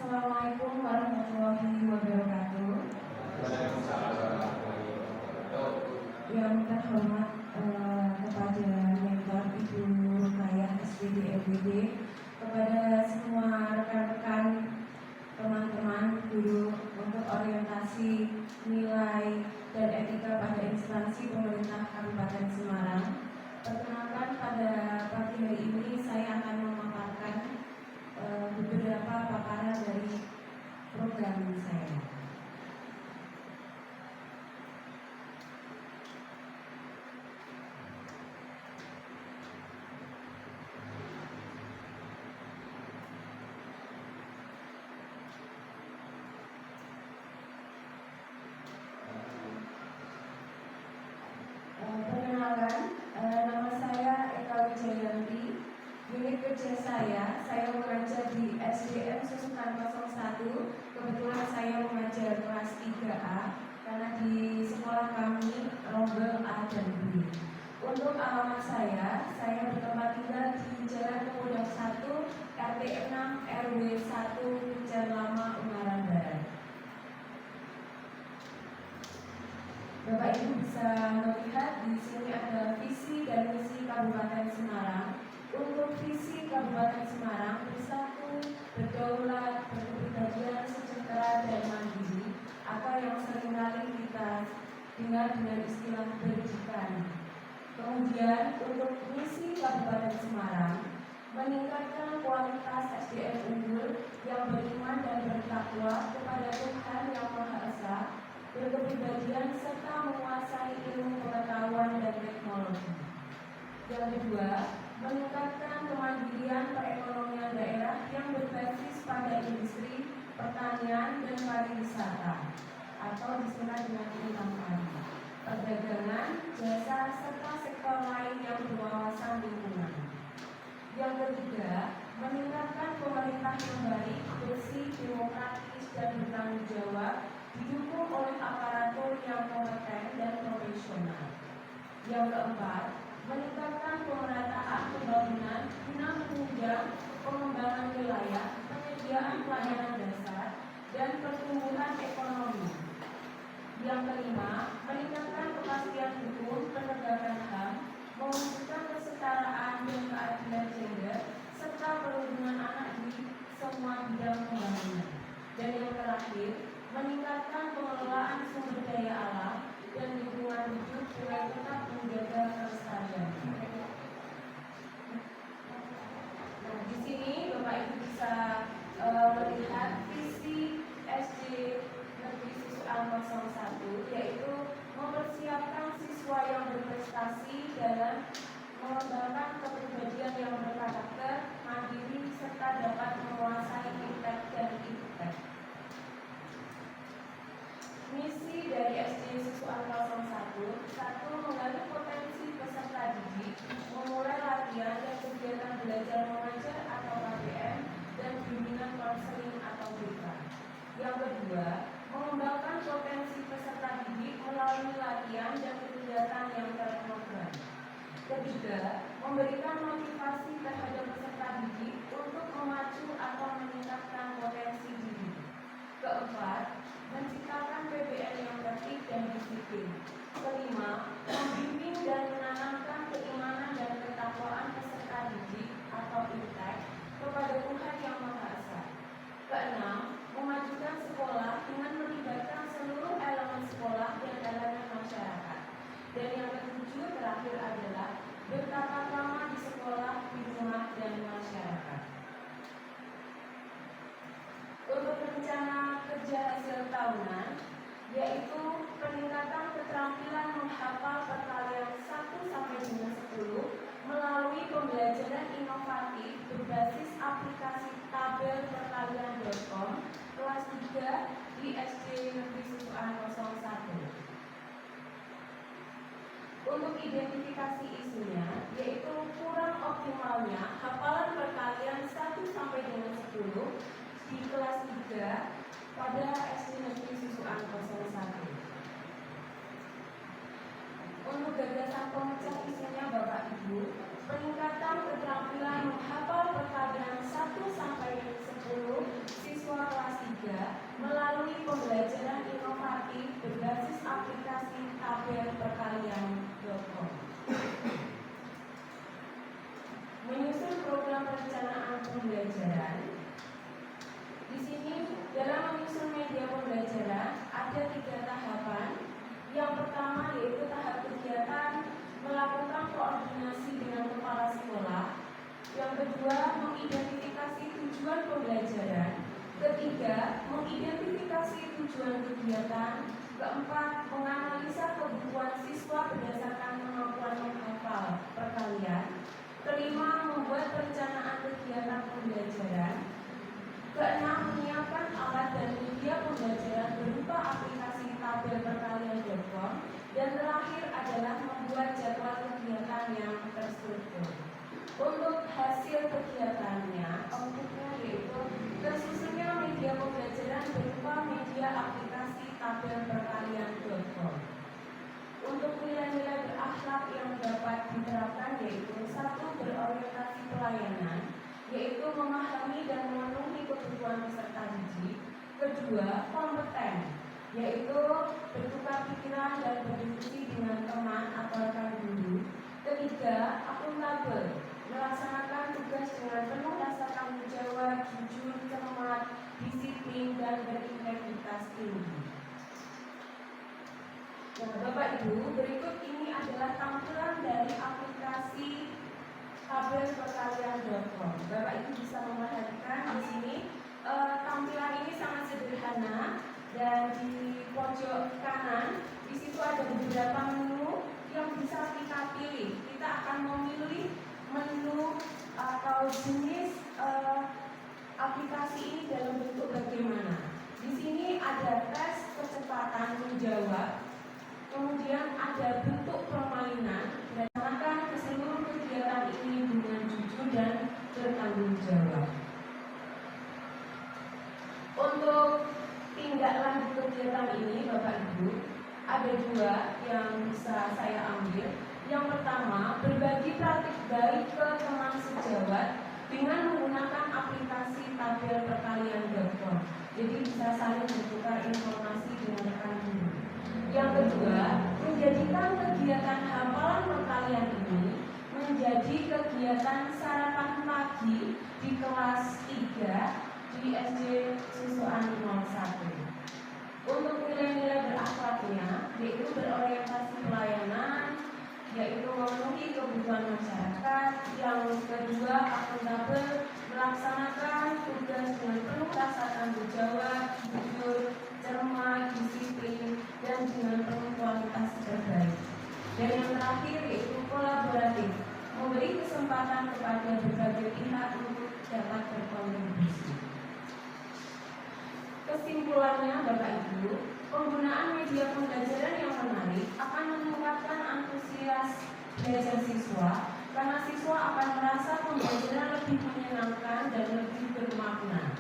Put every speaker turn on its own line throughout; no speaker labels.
Assalamualaikum warahmatullahi wabarakatuh. Yang terhormat kepada Mentor Ibu Rukayah SPD FWD, kepada semua rekan-rekan, teman-teman guru untuk orientasi nilai dan etika pada instansi pemerintah Kabupaten Semarang. Perkenalkan, pada pagi hari ini saya akan memaparkan beberapa paparan dari program saya. Perkenalkan, nama saya Eka Wijayanti. Unit kerja saya mengajar di SDM Susukan 01. Kebetulan saya mengajar kelas 3A karena di sekolah kami rombel A dan B. Untuk alamat saya bertempat tinggal di Jalan Pemuda 1, RT 6, RW 1, Hujan Lama, Ungaran Barat. Bapak Ibu bisa melihat di sini ada visi dan misi Kabupaten Semarang. Untuk visi Kabupaten Semarang bersatu, berdaulat, berkepribadian, sejahtera dan mandiri, atau yang seringkali kita dengar dengan istilah berdikan. Kemudian untuk misi Kabupaten Semarang, meningkatkan kualitas SDM unggul yang beriman dan bertakwa kepada Tuhan Yang Maha Esa, berkepribadian serta menguasai ilmu pengetahuan dan teknologi. Yang kedua, meningkatkan kemandirian perekonomian daerah yang berbasis pada industri, pertanian, dan pariwisata, atau dikenal dengan 6R, perdagangan, jasa, serta sektor lain yang berwawasan lingkungan. Yang ketiga, meningkatkan pemerintah yang baik, bersih, demokratis, dan bertanggung jawab, didukung oleh aparatur yang kompeten dan profesional. Yang keempat, meningkatkan pemerataan pembangunan guna menunjang pengembangan wilayah, penyediaan pelayanan dasar, dan pertumbuhan ekonomi. Yang kelima, meningkatkan kepastian hukum, penegakan HAM, mewujudkan kesetaraan dan keadilan gender, serta perlindungan anak di semua bidang pembangunan. Dan yang terakhir, meningkatkan pengelolaan sumber daya alam dan lingkungan hidup dengan tetap menjaga kelestarian. Nah, di sini Bapak Ibu bisa melihat visi SD Negeri Susukan 01, yaitu mempersiapkan siswa yang berprestasi dalam mengembangkan kepribadian yang berkarakter, mandiri, serta dapat menguasai impact dan impact. Misi dari SD Susukan 01, satu, menggali potensi peserta didik, memulai latihan dan kegiatan belajar mengajar atau KBM, dan bimbingan konseling atau BK. Yang kedua, mengembangkan potensi peserta didik melalui latihan dan kegiatan yang terprogram. Ketiga, memberikan motivasi terhadap peserta didik untuk memacu atau meningkatkan potensi diri. Keempat, menciptakan PBN yang tertib dan disiplin. Kelima, membimbing dan menanamkan keimanan dan ketakwaan peserta didik atau intek kepada Tuhan Yang Maha Esa. Keenam, memajukan sekolah dengan melibatkan seluruh elemen sekolah dan elemen masyarakat. Dan yang ketujuh terakhir adalah bertata krama di sekolah, di rumah, dan masyarakat. Untuk rencana kerja hasil tahunan, yaitu peningkatan keterampilan menghafal perkalian 1 sampai dengan 10 melalui pembelajaran inovatif berbasis aplikasi tabelperkalian.com kelas 3 di SD Negeri Susukan 01. Untuk identifikasi isunya, yaitu kurang optimalnya hafalan perkalian 1 sampai dengan 10 di kelas 3 pada SD Negeri Susukan 01. Untuk gagasan pemecah isunya Bapak Ibu, peningkatan keterampilan menghafal perkalian 1 sampai 10 siswa kelas pembelajaran. Di sini dalam menyusun media pembelajaran ada 3 tahapan. Yang pertama yaitu tahap kegiatan melakukan koordinasi dengan kepala sekolah. Yang kedua, mengidentifikasi tujuan pembelajaran. Ketiga, mengidentifikasi tujuan kegiatan. Keempat, menganalisa kebutuhan siswa berdasarkan kemampuan menghafal perkalian. Kelima, membuat perencanaan kegiatan pembelajaran. Keenam, menyiapkan alat dan media pembelajaran berupa aplikasi tabel perkalian.com. Dan terakhir adalah membuat jadwal kegiatan yang terstruktur. Untuk hasil kegiatannya, outputnya yaitu tersusunnya media pembelajaran berupa media aplikasi tabel perkalian.com. Untuk nilai-nilai berakhlak yang dapat diterapkan yaitu 1. Berorientasi pelayanan, yaitu memahami dan memenuhi kebutuhan peserta didik. Kedua, kompeten, yaitu bertukar pikiran dan berdiskusi dengan teman atau rekan guru. Ketiga, akuntabel, melaksanakan tugas dengan penuh rasa tanggung jawab, jujur, cermat, disiplin, dan berintegritas tinggi. Nah, Bapak Ibu, berikut ini adalah tampilan dari aplikasi tabel perkalian.com. Bapak Ibu bisa memperhatikan di sini tampilan ini sangat sederhana dan di pojok kanan di situ ada beberapa menu yang bisa kita pilih. Kita akan memilih menu atau jenis aplikasi ini dalam bentuk bagaimana. Di sini ada tes kecepatan menjawab, kemudian ada bentuk permainan, dan akan seluruh kegiatan ini dengan jujur dan bertanggung jawab. Untuk tindak lanjut kegiatan ini, Bapak Ibu, ada 2 yang bisa saya ambil. Yang pertama, berbagi praktik baik ke teman sejawat dengan menggunakan aplikasi tabel perkalian.com. Jadi bisa saling bertukar informasi dengan rekan guru. Yang kedua, menjadikan kegiatan hafalan perkalian ini menjadi kegiatan sarapan pagi di kelas 3 di SD Susuan 01. Untuk nilai-nilai berakhlaknya, yaitu berorientasi pelayanan, yaitu memenuhi kebutuhan masyarakat. Yang kedua, akuntabel, melaksanakan tugas dengan penuh rasa tanggung jawab, jujur, cermat, disiplin, dan dengan penuh kualitas terbaik. Dan yang terakhir yaitu kolaboratif, memberi kesempatan kepada berbagai pihak untuk dapat berkontribusi. Kesimpulannya, Bapak Ibu, penggunaan media pembelajaran yang menarik akan meningkatkan antusias belajar siswa, karena siswa akan merasa pembelajaran lebih menyenangkan dan lebih bermakna.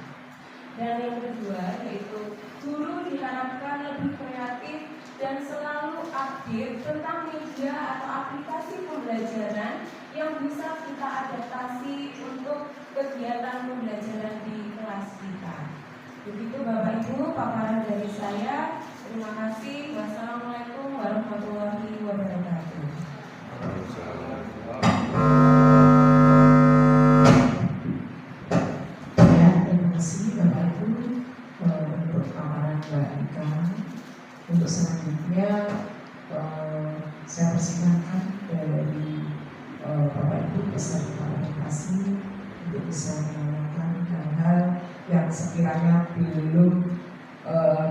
Dan yang kedua yaitu guru diharapkan lebih kreatif dan selalu update tentang media atau aplikasi pembelajaran yang bisa kita adaptasi untuk kegiatan pembelajaran di kelas kita. Begitu Bapak Ibu paparan dari saya. Terima kasih. Wassalamualaikum warahmatullahi wabarakatuh.
Ya, terima kasih Bapak Ibu untuk paparan Mbak Ika. Untuk selanjutnya saya persilakan dari Bapak Ibu peserta edukasi untuk bisa menanyakan hal-hal yang sekiranya belum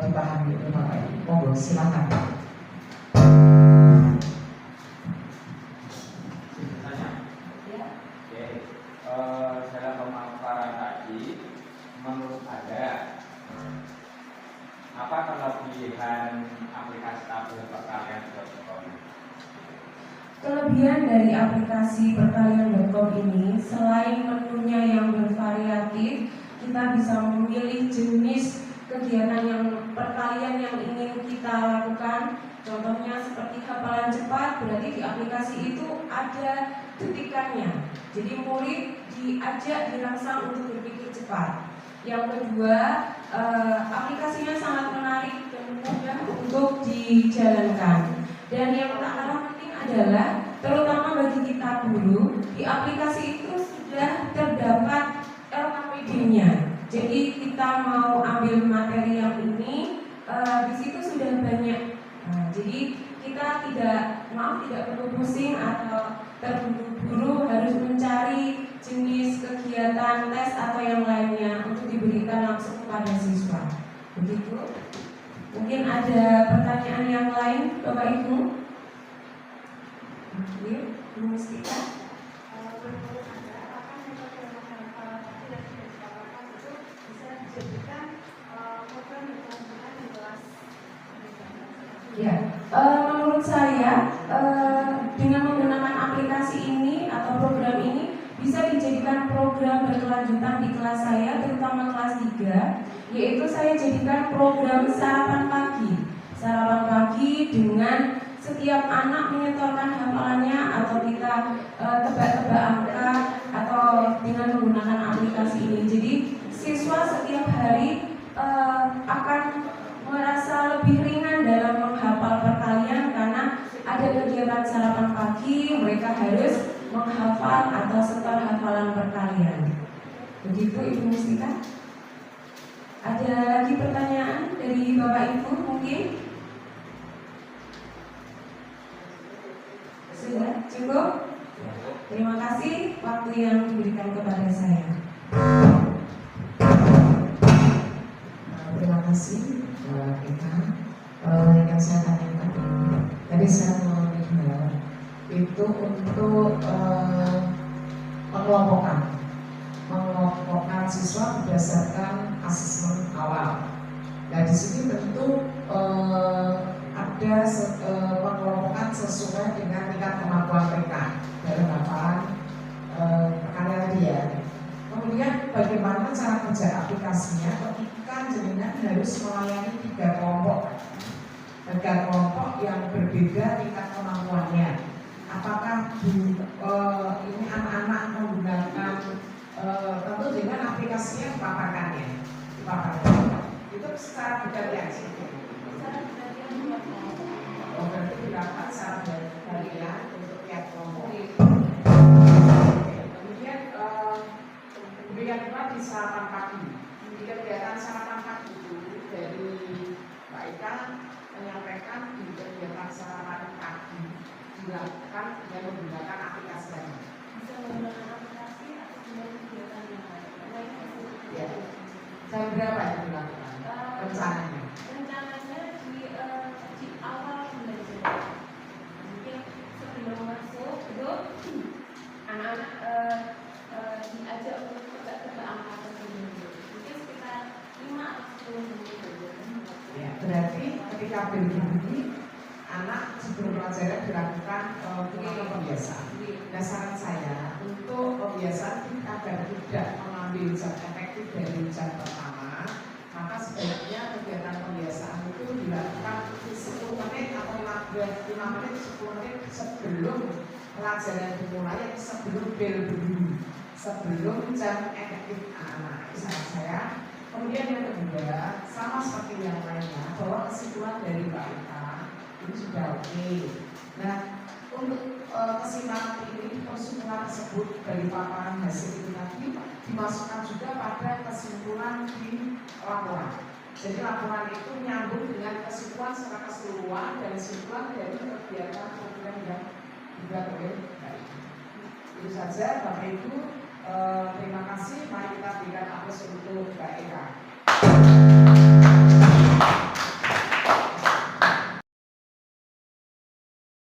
dipahami oleh Bapak Ibu. Monggo silakan.
Dalam pemaparan tadi, menurut Anda apa kelebihan aplikasi tabel perkalian.com?
Kelebihan dari aplikasi perkalian.com ini, selain menunya yang bervariatif, kita bisa memilih jenis kegiatan yang perkalian yang ingin kita lakukan. Contohnya seperti hafalan cepat, berarti di aplikasi itu ada ketikannya. Jadi murid diajak dirangsang untuk berpikir cepat. Yang kedua, aplikasinya sangat menarik dan mudah untuk dijalankan. Dan yang tak kalah penting adalah, terutama bagi kita guru, di aplikasi itu sudah terdapat LKPD-nya. sebelumnya. Jadi kita mau ambil materi yang ini, di situ sudah banyak. Jadi kita tidak perlu pusing atau terburu-buru harus mencari jenis kegiatan tes atau yang lainnya untuk diberikan langsung kepada siswa. Begitu. Mungkin ada pertanyaan yang lain, Bapak Ibu? Oke, Bu Mustika. Ya, menurut saya dengan menggunakan aplikasi ini atau program ini bisa dijadikan program berkelanjutan di kelas saya, terutama kelas 3, yaitu saya jadikan program sarapan pagi. Sarapan pagi dengan setiap anak menyetorkan hafalannya atau kita tebak-tebak angka atau dengan menggunakan aplikasi ini. Jadi siswa setiap hari akan merasa lebih ringan dalam menghafal perkalian karena ada kegiatan sarapan pagi, mereka harus menghafal atau setor hafalan perkalian. Begitu Ibu Mustika. Ada lagi pertanyaan dari Bapak Ibu mungkin? Sudah cukup? Terima kasih waktu yang diberikan kepada saya.
Terima kasih kita. Yang saya tanyakan ini, tadi saya melihat itu untuk mengelompokkan siswa berdasarkan asesmen awal. Nah di sini tentu ada pengelompokan sesuai dengan tingkat kemampuan mereka dalam hafalan perkalian tadi ya. Kemudian bagaimana cara kerja aplikasinya ketika jenengan harus melayani 3 kelompok yang berbeda tingkat kemampuannya. Apakah ini anak-anak menggunakan tentu dengan aplikasinya dipaparkannya itu secara bergantian. Berarti dilakukan secara bergantian untuk tiap kelompok. Kemudian yang kedua di sarapan pagi. Di kegiatan sarapan pagi itu dari Mbak Ika menyampaikan di kegiatan sarapan pagi dilakukan dengan menggunakan aplikasi tadi.
Bisa menggunakan aplikasi atau dengan kegiatan yang lain?
Ya. Jam berapa itu dilakukan? Rencananya?
Rencananya di awal belajar. Mungkin sebelum masuk itu anak-anak diajak untuk tebak-tebak angka tersebut. Mungkin sekitar 5 atau 10 menit.
Ya, berarti ketika berdiri anak sebelum pelajaran dilakukan pembiasaan. Nah saran saya untuk pembiasaan agar tidak mengambil jam efektif dari jam pertama, maka sebaiknya kegiatan pembiasaan itu dilakukan 10 menit atau 5 menit 10 menit sebelum pelajaran dimulai, sebelum bel berbunyi, sebelum jam efektif anak-anak. Saran saya. Kemudian yang kedua, sama seperti yang lainnya, bahwa kesimpulan dari Mbak Ika ini sudah oke. Nah, untuk kesimpulan ini, kesimpulan tersebut dari paparan hasil itu tadi dimasukkan juga pada kesimpulan di laporan. Jadi laporan itu nyambung dengan kesimpulan secara keseluruhan dan kesimpulan dari kegiatan program yang dibuat oleh Mbak Ika. Itu saja, Bapak Ibu. Terima kasih. Mari kita berikan aplaus untuk Mbak Eka.